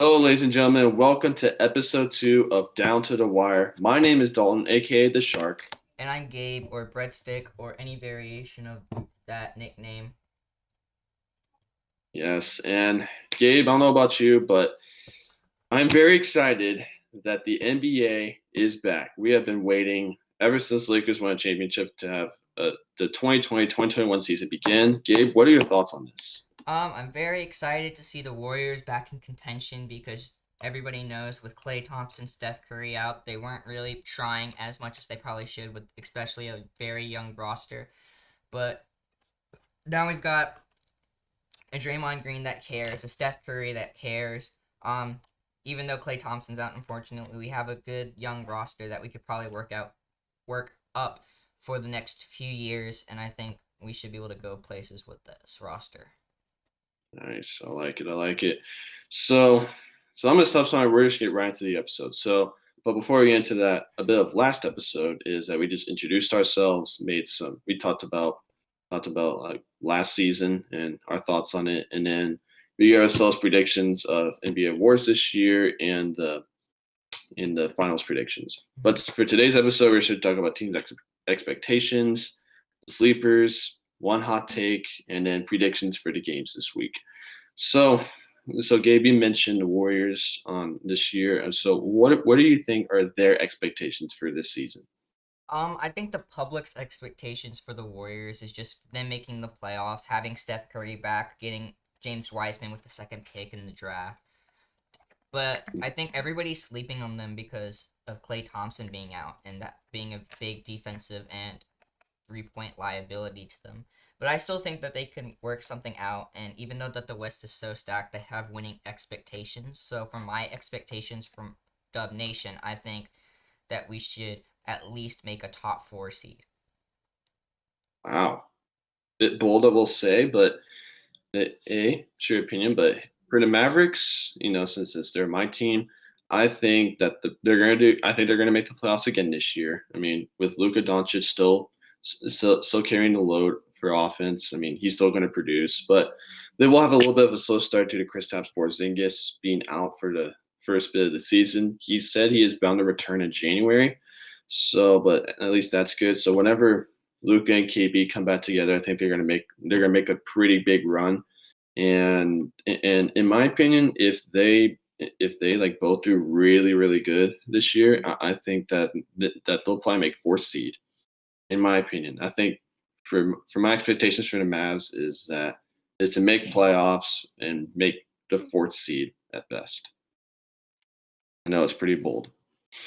Hello, ladies and gentlemen, and welcome to episode 2 of Down to the Wire. My name is Dalton, aka The Shark. And I'm Gabe, or Breadstick, or any variation of that nickname. Yes, and Gabe, I don't know about you, but I'm very excited that the NBA is back. We have been waiting ever since Lakers won a championship to have the 2020-2021 season begin. Gabe, what are your thoughts on this? I'm very excited to see the Warriors back in contention because everybody knows with Klay Thompson, Steph Curry out, they weren't really trying as much as they probably should, with especially a very young roster. But now we've got a Draymond Green that cares, a Steph Curry that cares. Even though Klay Thompson's out, unfortunately, we have a good young roster that we could probably work up for the next few years, and I think we should be able to go places with this roster. Nice, I like it. I like it. So, so I'm gonna stop somewhere. We're just get right into the episode. But before we get into that, a bit of last episode is that we just introduced ourselves, we talked about like last season and our thoughts on it, and then we gave ourselves predictions of NBA awards this year and the finals predictions. But for today's episode, we should talk about expectations, sleepers, one hot take, and then predictions for the games this week. So, so Gabe, you mentioned the Warriors on this year. And so, what do you think are their expectations for this season? I think the public's expectations for the Warriors is just them making the playoffs, having Steph Curry back, getting James Wiseman with the second pick in the draft. But I think everybody's sleeping on them because of Klay Thompson being out and that being a big defensive and 3-point liability to them. But I still think that they can work something out. And even though that the West is so stacked, they have winning expectations. So from my expectations from Dub Nation, I think that we should at least make a top four seed. Wow, bit bold, I will say, but it's your opinion. But for the Mavericks, since they're my team, I think that they're gonna do. I think they're gonna make the playoffs again this year. I mean, with Luka Doncic still carrying the load for offense. I mean, he's still going to produce, but they will have a little bit of a slow start due to Kristaps Porzingis being out for the first bit of the season. He said he is bound to return in January, but at least that's good. So whenever Luka and KB come back together, I think they're gonna make a pretty big run. And in my opinion, if they like both do really really good this year, I think that they'll probably make fourth seed. In my opinion, I think for my expectations for the Mavs is to make playoffs and make the fourth seed at best. I know it's pretty bold.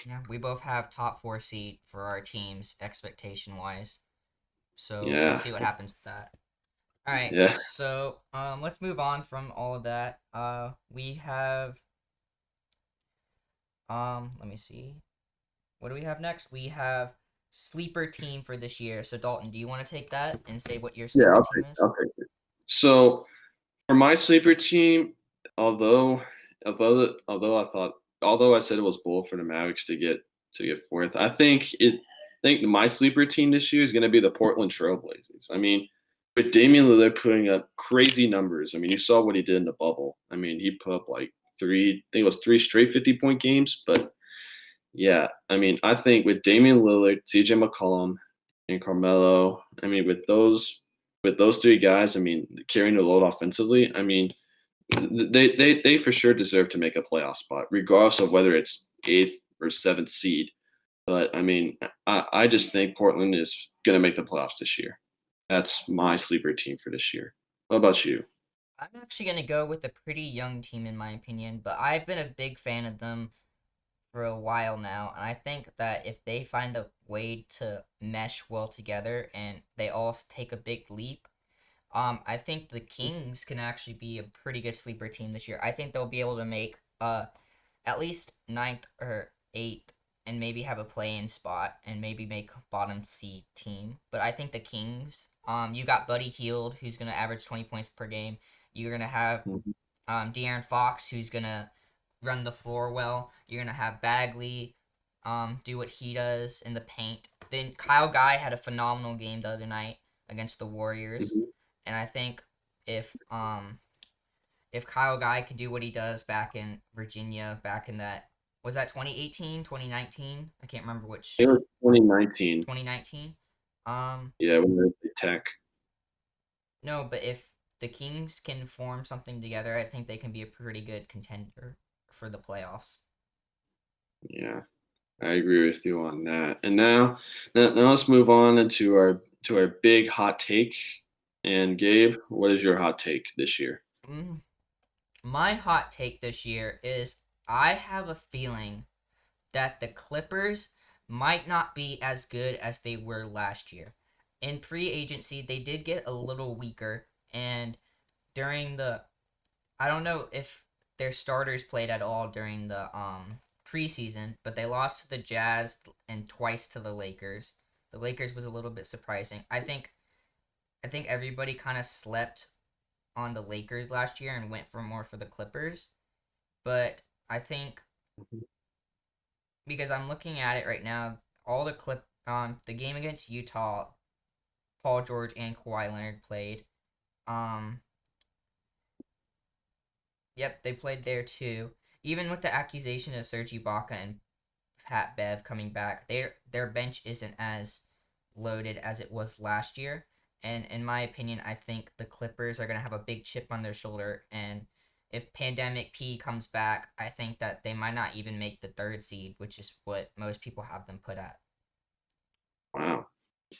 Yeah, we both have top four seed for our teams expectation wise. So we'll Yeah, see what happens to that. All right, yeah. so let's move on from all of that. We have let me see. What do we have next? We have sleeper team for this year. So Dalton, do you want to take that and say what your Yeah, sleeper I'll team take is? I'll take it. So for my sleeper team, although although I said it was bold for the Mavericks to get fourth, I think my sleeper team this year is going to be the Portland Trailblazers. I mean, with Damian Lillard putting up crazy numbers. I mean, you saw what he did in the bubble. I mean, he put up like I think it was three straight 50-point games. But yeah, I mean, I think with Damian Lillard, CJ McCollum, and Carmelo, I mean, with those three guys, I mean, carrying the load offensively, I mean, they for sure deserve to make a playoff spot, regardless of whether it's eighth or seventh seed. But I mean, I just think Portland is going to make the playoffs this year. That's my sleeper team for this year. What about you? I'm actually gonna go with a pretty young team in my opinion, but I've been a big fan of them for a while now, and I think that if they find a way to mesh well together and they all take a big leap, I think the Kings can actually be a pretty good sleeper team this year. I think they'll be able to make at least ninth or eighth, and maybe have a play-in spot, and maybe make bottom seed team. But I think the Kings, you got Buddy Hield, who's gonna average 20 points per game. You're gonna have Mhm. De'Aaron Fox, who's gonna run the floor well. You're gonna have Bagley, do what he does in the paint. Then Kyle Guy had a phenomenal game the other night against the Warriors, Mhm. and I think if if Kyle Guy could do what he does back in Virginia, back in that, was that 2018, 2019? I can't remember It which, was 2019. 2019. Yeah, when they played Tech. No, but if the Kings can form something together, I think they can be a pretty good contender for the playoffs. Yeah, I agree with you on that. And now let's move on into our big hot take. And Gabe, what is your hot take this year? Mm, my hot take this year is I have a feeling that the Clippers might not be as good as they were last year. In free agency, they did get a little weaker, and during the I don't know if their starters played at all during the preseason, but they lost to the Jazz and twice to the Lakers. The Lakers was a little bit surprising. I think everybody kind of slept on the Lakers last year and went for more for the Clippers. But I think because I'm looking at it right now, all the game against Utah, Paul George and Kawhi Leonard played. Um yep, they played there too. Even with the accusation of Serge Ibaka and Pat Bev coming back, their bench isn't as loaded as it was last year. And in my opinion, I think the Clippers are gonna have a big chip on their shoulder. And if Pandemic P comes back, I think that they might not even make the third seed, which is what most people have them put at. Wow,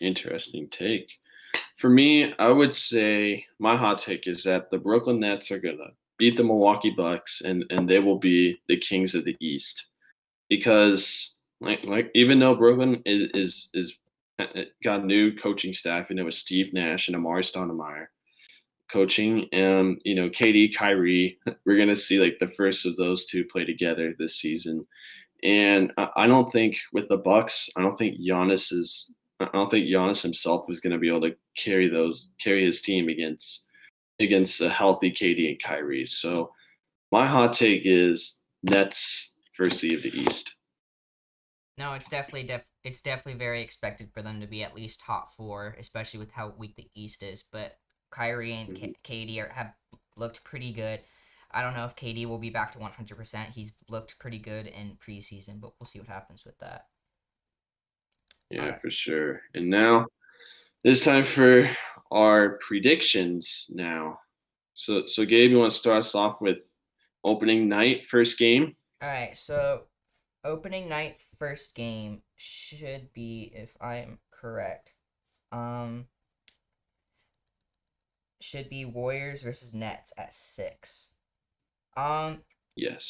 interesting take. For me, I would say my hot take is that the Brooklyn Nets are gonna beat the Milwaukee Bucks, and they will be the kings of the East. Because like even though Brooklyn is got a new coaching staff, and it was Steve Nash and Amari Stoudemire coaching, and KD, Kyrie, we're gonna see like the first of those two play together this season. And I don't think with the Bucks, I don't think Giannis himself is going to be able to carry his team against a healthy KD and Kyrie. So my hot take is Nets first seed of the East. No, it's definitely very expected for them to be at least top four, especially with how weak the East is. But Kyrie and Mhm. KD have looked pretty good. I don't know if KD will be back to 100%. He's looked pretty good in preseason, but we'll see what happens with that. All Yeah, right. for sure. And now it's time for our predictions. Now, so Gabe, you want to start us off with opening night, first game? All right. So opening night first game should be, if I'm correct, um, should be Warriors versus Nets at 6. Um,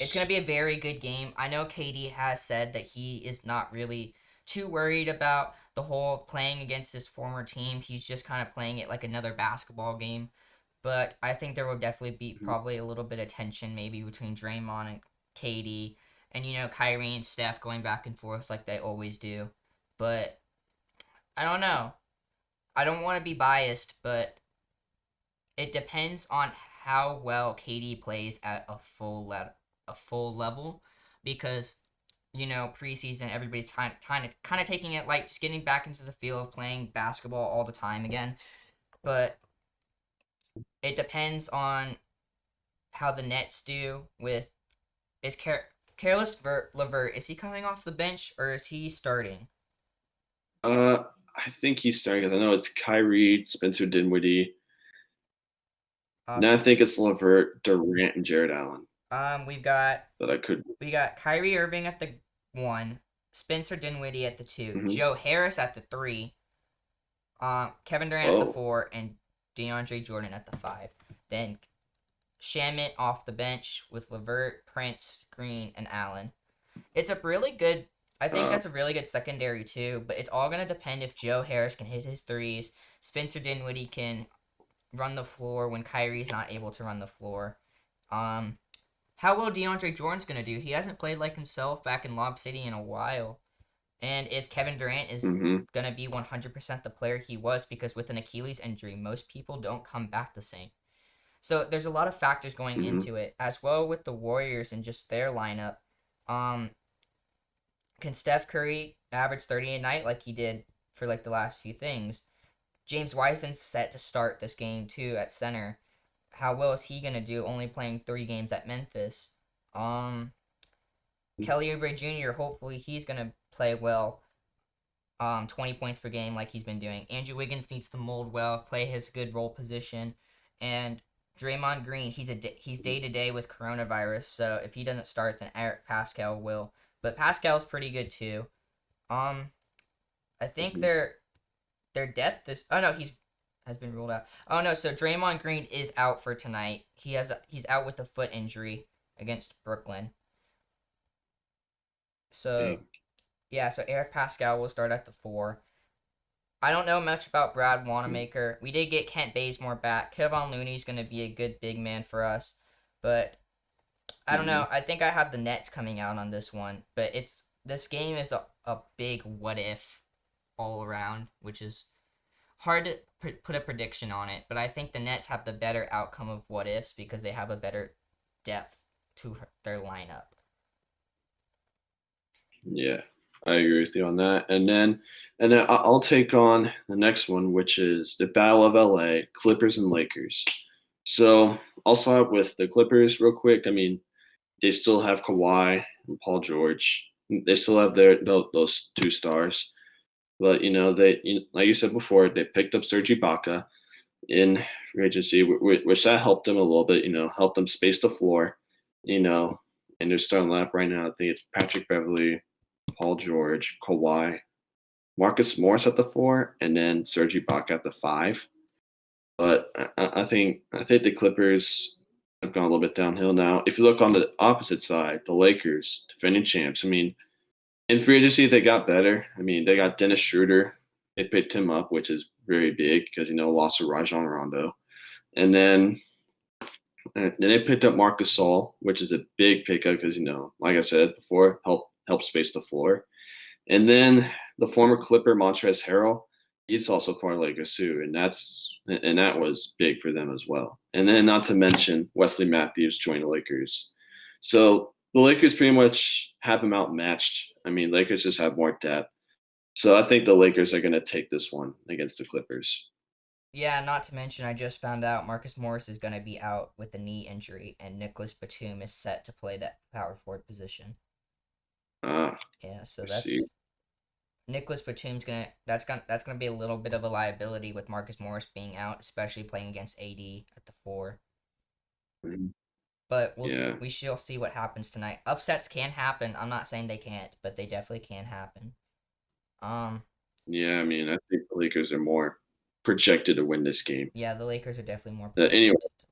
It's going to Yes. be a very good game. I know KD has said that he is not really too worried about the whole playing against his former team. He's just kind of playing it like another basketball game. But I think there will definitely be Mhm. probably a little bit of tension maybe between Draymond and KD. And, Kyrie and Steph going back and forth like they always do. But I don't know. I don't want to be biased, but it depends on how well KD plays at a full level, because preseason everybody's kind of taking it like just getting back into the feel of playing basketball all the time again. But it depends on how the Nets do with is Levert, is he coming off the bench or is he starting? I think he's starting because I know it's Kyrie, Spencer Dinwiddie. Uh, Now I think it's Levert, Durant, and Jared Allen. we've got But I could. we got Kyrie Irving at the 1, Spencer Dinwiddie at the 2, Mhm. Joe Harris at the 3, Kevin Durant at the Oh, 4, and DeAndre Jordan at the 5. Then Shamit off the bench with Levert, Prince, Green, and Allen. It's a really good. I think uh, that's a really good secondary too. But it's all gonna depend if Joe Harris can hit his threes, Spencer Dinwiddie can run the floor when Kyrie's not able to run the floor. Um, how well DeAndre Jordan's gonna do? He hasn't played like himself back in Lob City in a while. And if Kevin Durant is hmm going to be 100% the player he was, because with an Achilles injury, most people don't come back the same. So there's a lot of factors going hmm into it, as well with the Warriors and just their lineup. Um, can Steph Curry average 30 a night like he did for like the last few things? James Wiseman's set to start this game too at center. how well is he gonna do? Only playing 3 games at Memphis. Kelly Oubre Jr. Hopefully he's gonna play well. 20 points per game like he's been doing. Andrew Wiggins needs to mold well, play his good role position, and Draymond Green, he's day to day with coronavirus, so if he doesn't start, then Eric Pascal will. But Pascal's pretty good too. I think Mhm. their depth is. Oh no, he's has been ruled out. Oh no, so Draymond Green is out for tonight. He's out with a foot injury against Brooklyn. So Dang. yeah, so Eric Pascal will start at the 4. I don't know much about Brad Wanamaker. We did get Kent Bazemore back. Kevon Looney's going to be a good big man for us. But I don't Mhm. know. I think I have the Nets coming out on this one. But this game is a big what if all around, which is hard to put a prediction on it. But I think the Nets have the better outcome of what ifs because they have a better depth to their lineup. Yeah, I agree with you on that. And then I'll take on the next one, which is the Battle of LA, Clippers and Lakers. So I'll start with the Clippers real quick. I mean, they still have Kawhi and Paul George. They still have those 2 stars. But like you said before, they picked up Serge Ibaka in free agency, which that helped them a little bit. Helped them space the floor. You know, and they're starting lap right now. I think it's Patrick Beverly, Paul George, Kawhi, Marcus Morris at the 4, and then Serge Ibaka at the 5. But I think the Clippers have gone a little bit downhill now. If you look on the opposite side, the Lakers, defending champs. I mean, in free agency they got better. I mean, they got Dennis Schroeder. They picked him up, which is very big because lost to Rajon Rondo, and then they picked up Marcus Gasol, which is a big pickup because like I said before, help space the floor. And then the former Clipper Montrezl Harrell, he's also part of Lakers too, and that was big for them as well. And then not to mention Wesley Matthews joined the Lakers, so the Lakers pretty much have them outmatched. I mean, Lakers just have more depth, so I think the Lakers are going to take this one against the Clippers. Yeah, not to mention, I just found out Marcus Morris is going to be out with a knee injury, and Nicholas Batum is set to play that power forward position. Ah, Yeah, so I see. that's Nicholas Batum's that's gonna be a little bit of a liability with Marcus Morris being out, especially playing against AD at the 4. Mhm. But Yeah, we shall see what happens tonight. Upsets can happen. I'm not saying they can't, but they definitely can happen. Um, yeah. I mean, I think the Lakers are more projected to win this game. yeah, the Lakers are definitely more Anyway. projected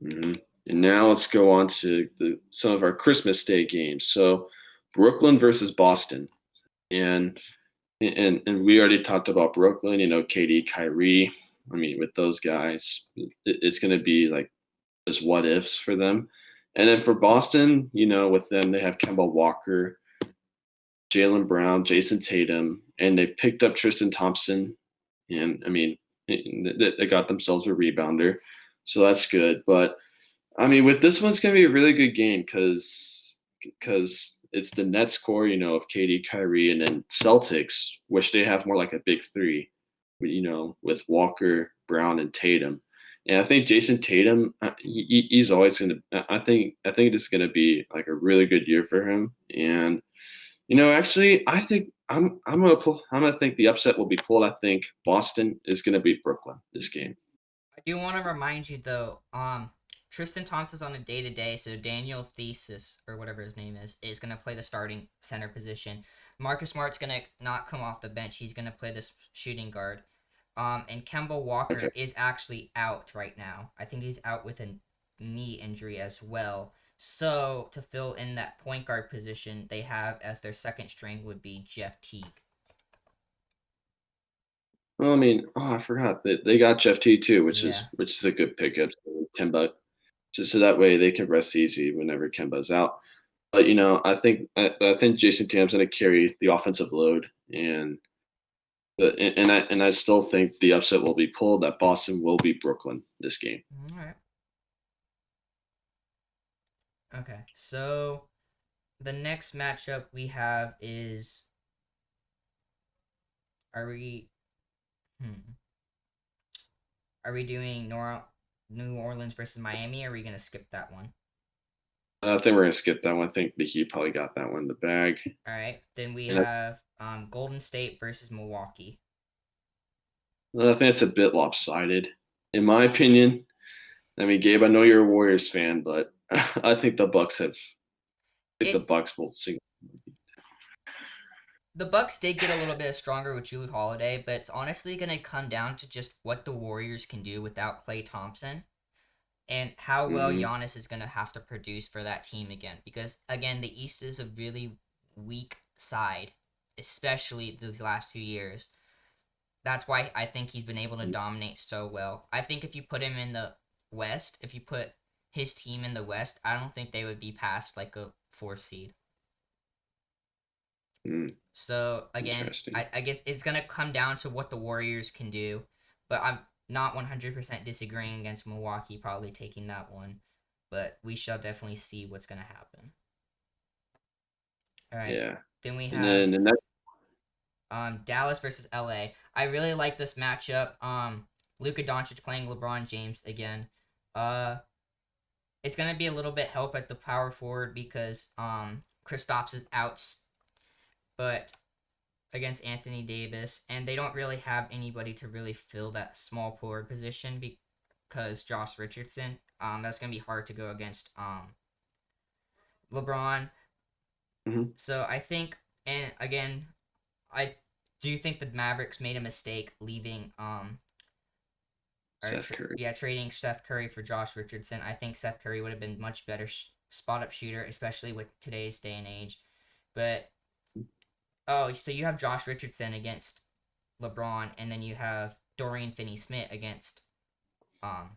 to win. And now let's go on to some of our Christmas Day games. So, Brooklyn versus Boston, and and we already talked about Brooklyn. KD, Kyrie. I mean, with those guys, it's going to be like as what ifs for them. And then for Boston, with them, they have Kemba Walker, Jalen Brown, Jason Tatum, and they picked up Tristan Thompson. And I mean, they got themselves a rebounder, so that's good. But I mean, with this one's gonna be a really good game because it's the Nets core, of KD, Kyrie, and then Celtics, which they have more like a big three, with Walker, Brown, and Tatum. And I think Jason Tatum, he's always gonna. I think this is gonna be like a really good year for him. And actually, I think I'm gonna think the upset will be pulled. I think Boston is gonna beat Brooklyn this game. I do want to remind you though, Tristan Thompson's on a day to day, so Daniel Thesis or whatever his name is gonna play the starting center position. Marcus Smart's gonna not come off the bench. He's gonna play this shooting guard. And Kemba Okay. Walker is actually out right now. I think he's out with a knee injury as well. So to fill in that point guard position, they have as their second string would be Jeff Teague. Well, I mean, I forgot that they got Jeff T too, which is Yeah. which is a good pickup. So Kemba, just so that way they can rest easy whenever Kemba's out. But I think Jason Tatum's going to carry the offensive load, and I still think the upset will be pulled. That Boston will beat Brooklyn this game. All right. Okay. So the next matchup we have is are we hmm Are we doing New Orleans versus Miami? Or are we gonna skip that one? I think we're gonna skip that one. I think the Heat probably got that one in the bag. All right. Then we And have Golden State versus Milwaukee. I think it's a bit lopsided, in my opinion. I mean, Gabe, I know you're a Warriors fan, but I think the Bucks have. I think the It Bucks will sing. the Bucks did get a little bit stronger with Jrue Holiday, but it's honestly gonna come down to just what the Warriors can do without Klay Thompson and how well Mm-hmm. Giannis is gonna have to produce for that team again. Because again, the East is a really weak side, especially these last 2 years. That's why I think he's been able to dominate so well. I think if you put him in the West, if you put his team in the West, I don't think they would be past like a fourth seed. Mm, So again, interesting. I guess it's gonna come down to what the Warriors can do, but I'm not 100% disagreeing against Milwaukee probably taking that one, but we shall definitely see what's gonna happen. All right, Yeah. then we And have then the next. Dallas versus LA. I really like this matchup. Luka Doncic playing LeBron James again. Uh, it's gonna be a little bit help at the power forward because Kristaps is out, but against Anthony Davis, and they don't really have anybody to really fill that small forward position because Josh Richardson. That's gonna be hard to go against LeBron. Mhm. So I think, and again, I do think the Mavericks made a mistake leaving or Seth Curry. trading Seth Curry for Josh Richardson. I think Seth Curry would have been much better spot up shooter, especially with today's day and age. But oh, so you have Josh Richardson against LeBron, and then you have Dorian Finney-Smith against um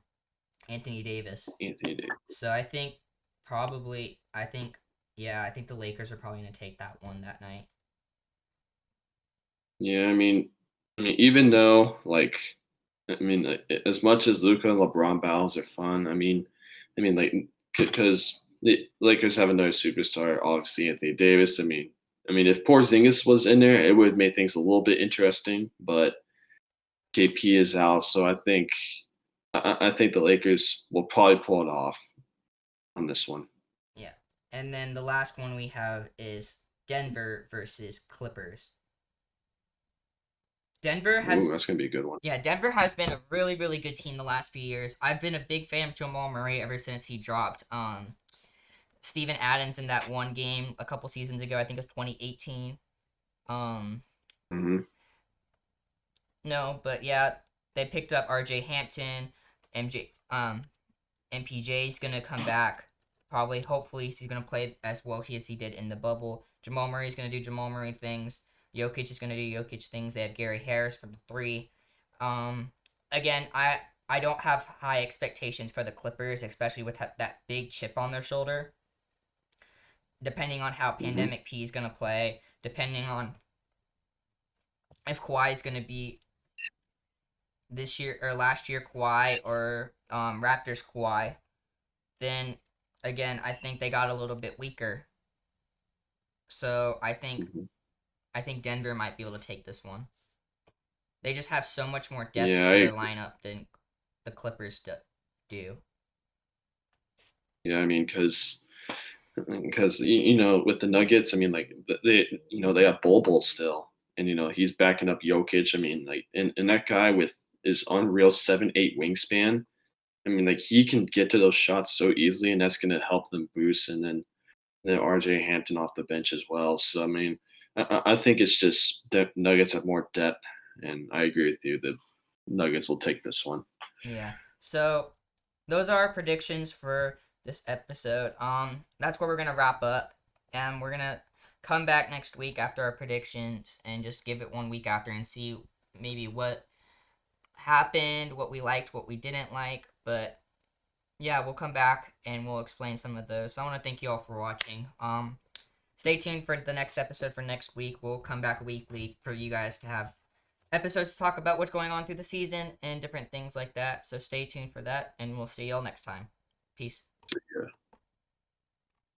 Anthony Davis. Anthony Davis. So I think probably I think the Lakers are probably gonna take that one that night. Yeah, I mean, even though like, as much as Luca and LeBron battles are fun, like, because the Lakers have another superstar, obviously Anthony Davis. I mean, if Porzingis was in there, it would have made things a little bit interesting. But KP is out, so I think the Lakers will probably pull it off on this one. Yeah. And then the last one we have is Denver versus Clippers. Denver has Ooh, that's gonna be a good one. Yeah, Denver has been a really, really good team the last few years. I've been a big fan of Jamal Murray ever since he dropped Steven Adams in that one game a couple seasons ago. I think it was 2018. Um Hmm. no, but yeah, they picked up RJ Hampton, MJ MPJ's gonna come back. Probably hopefully he's gonna play as well as he did in the bubble. Jamal Murray's gonna do Jamal Murray things. Jokic is gonna do Jokic things. They have Gary Harris for the three. Um again, I don't have high expectations for the Clippers, especially with that big chip on their shoulder. Depending on how Hmm. Pandemic P is gonna play, depending on if Kawhi is gonna be this year or last year Kawhi or Raptors Kawhi, then again I think they got a little bit weaker. So Hmm. I think Denver might be able to take this one. They just have so much more depth Yeah, to their lineup than the Clippers do. yeah. I mean, because with the Nuggets, I mean, like they have Bol still, and he's backing up Jokic. I mean, like, and that guy with his unreal 7'8" wingspan. I mean, like, he can get to those shots so easily, and that's going to help them boost. And then RJ Hampton off the bench as well. So I mean, I think it's just that Nuggets have more depth, and I agree with you that Nuggets will take this one. Yeah. So those are our predictions for this episode. That's where we're gonna wrap up, and we're gonna come back next week after our predictions and just give it 1 week after and see maybe what happened, what we liked, what we didn't like. But yeah, we'll come back and we'll explain some of those. So I want to thank you all for watching. Stay tuned for the next episode for next week. We'll come back weekly for you guys to have episodes to talk about what's going on through the season and different things like that. So stay tuned for that, and we'll see y'all next time. Peace.